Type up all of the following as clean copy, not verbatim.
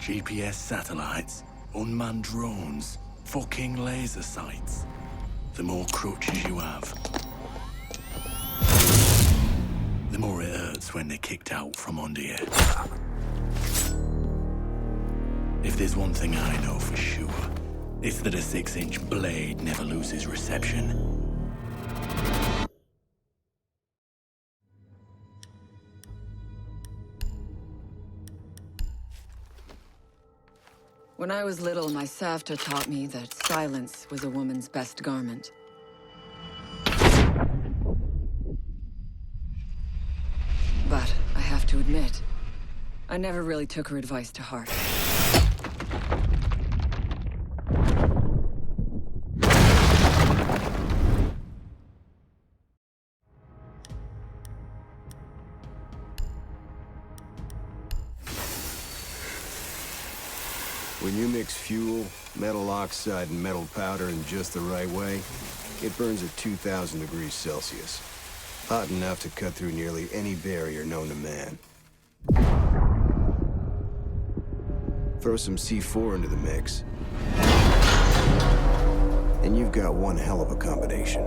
GPS satellites, unmanned drones, fucking laser sights. The more crutches you have, the more it hurts when they're kicked out from under you. If there's one thing I know for sure, it's that a 6-inch blade never loses reception. When I was little, my Savta taught me that silence was a woman's best garment. But I have to admit, I never really took her advice to heart. When you mix fuel, metal oxide, and metal powder in just the right way, it burns at 2,000 degrees Celsius. Hot enough to cut through nearly any barrier known to man. Throw some C4 into the mix, and you've got one hell of a combination.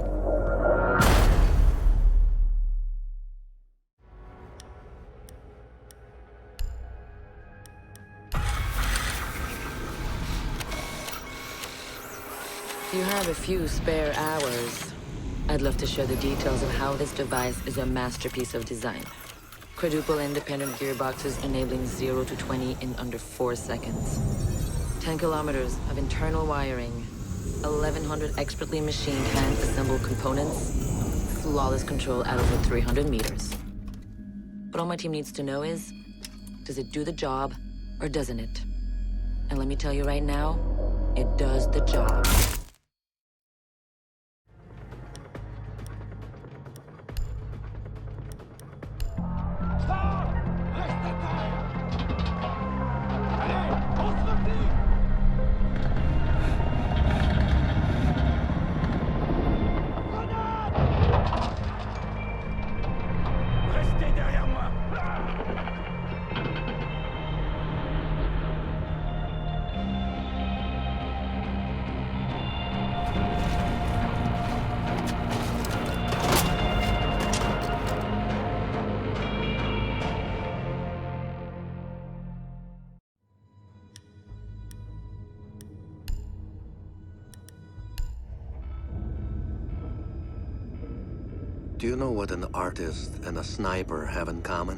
If you have a few spare hours, I'd love to share the details of how this device is a masterpiece of design. Quadruple independent gearboxes enabling 0 to 20 in under 4 seconds. 10 kilometers of internal wiring, 1,100 expertly machined hand-assembled components, flawless control at over 300 meters. What all my team needs to know is, does it do the job or doesn't it? And let me tell you right now, it does the job. Do you know what an artist and a sniper have in common?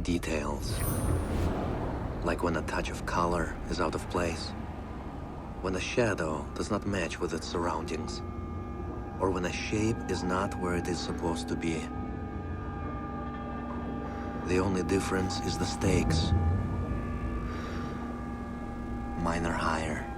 Details. Like when a touch of color is out of place, when a shadow does not match with its surroundings, or when a shape is not where it is supposed to be. The only difference is the stakes. Mine are higher.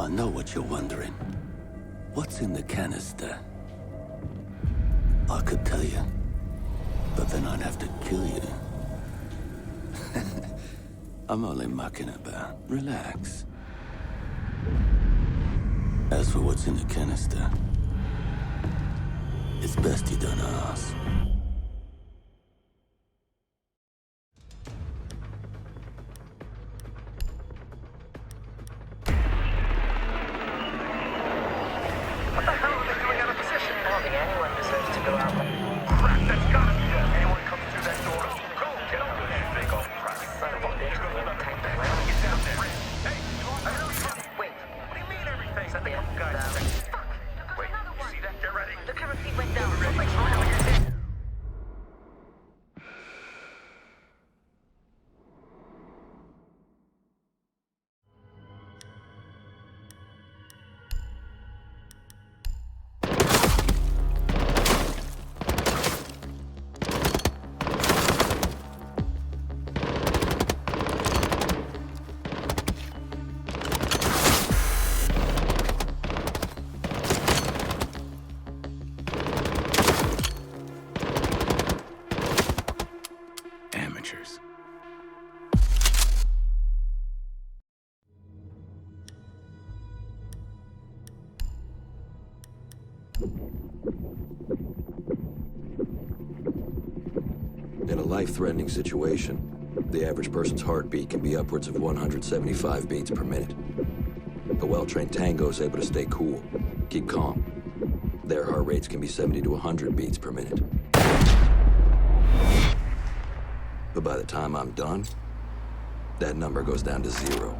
I know what you're wondering. What's in the canister? I could tell you, but then I'd have to kill you. I'm only mucking about. Relax. As for what's in the canister, it's best you don't ask. What the hell are they doing out of position? I don't think anyone deserves to go out. Crap, that's gotta be it. Anyone comes through that door, go get them. Big old crap. Son of a bitch, we need to type that Get around. down there. Hey, I heard something. Wait. What do you mean everything? Send the Yeah, guys. Fuck. Wait, you see that? Get ready. The camera feed went down. Ready. Oh, hell, you're dead. Amateurs. In a life-threatening situation, the average person's heartbeat can be upwards of 175 beats per minute. A well-trained tango is able to stay cool, keep calm. Their heart rates can be 70 to 100 beats per minute. But by the time I'm done, that number goes down to 0.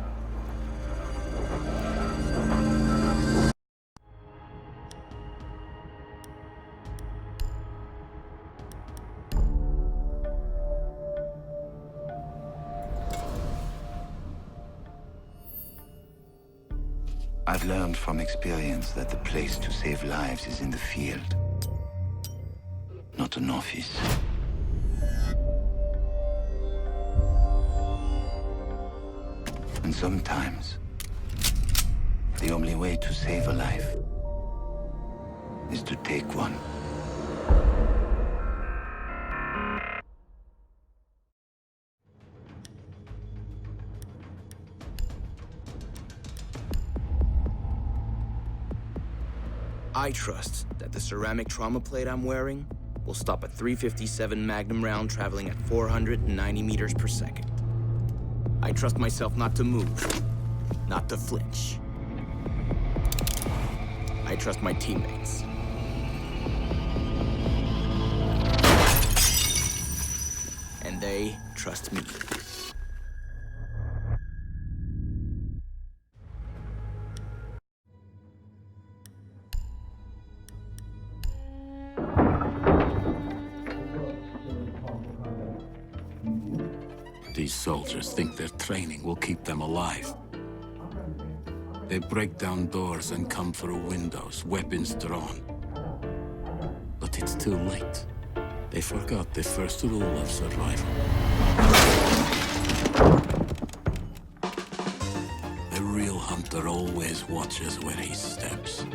I've learned from experience that the place to save lives is in the field, not an office. And sometimes, the only way to save a life is to take one. I trust that the ceramic trauma plate I'm wearing will stop a .357 Magnum round traveling at 490 meters per second. I trust myself not to move, not to flinch. I trust my teammates. And they trust me. These soldiers think their training will keep them alive. They break down doors and come through windows, weapons drawn. But it's too late. They forgot the first rule of survival. The real hunter always watches where he steps.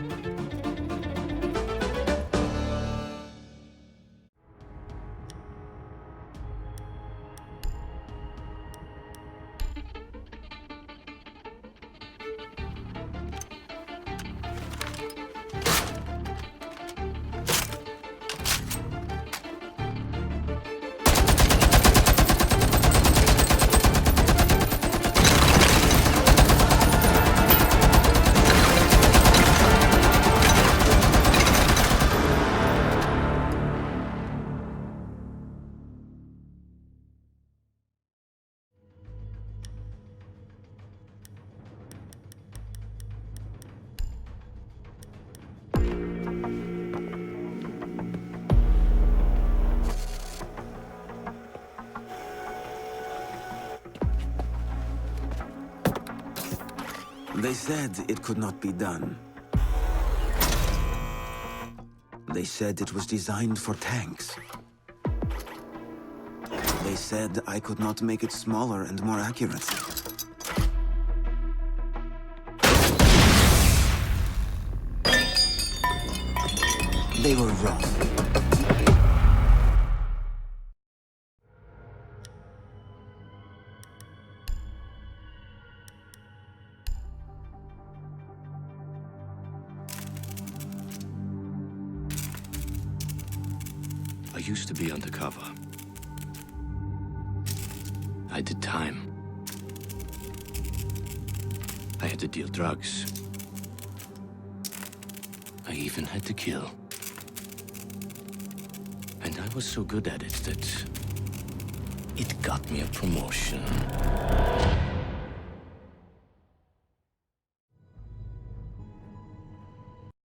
They said it could not be done. They said it was designed for tanks. They said I could not make it smaller and more accurate. They were wrong. I used to be undercover. I did time. I had to deal drugs. I even had to kill. And I was so good at it that it got me a promotion.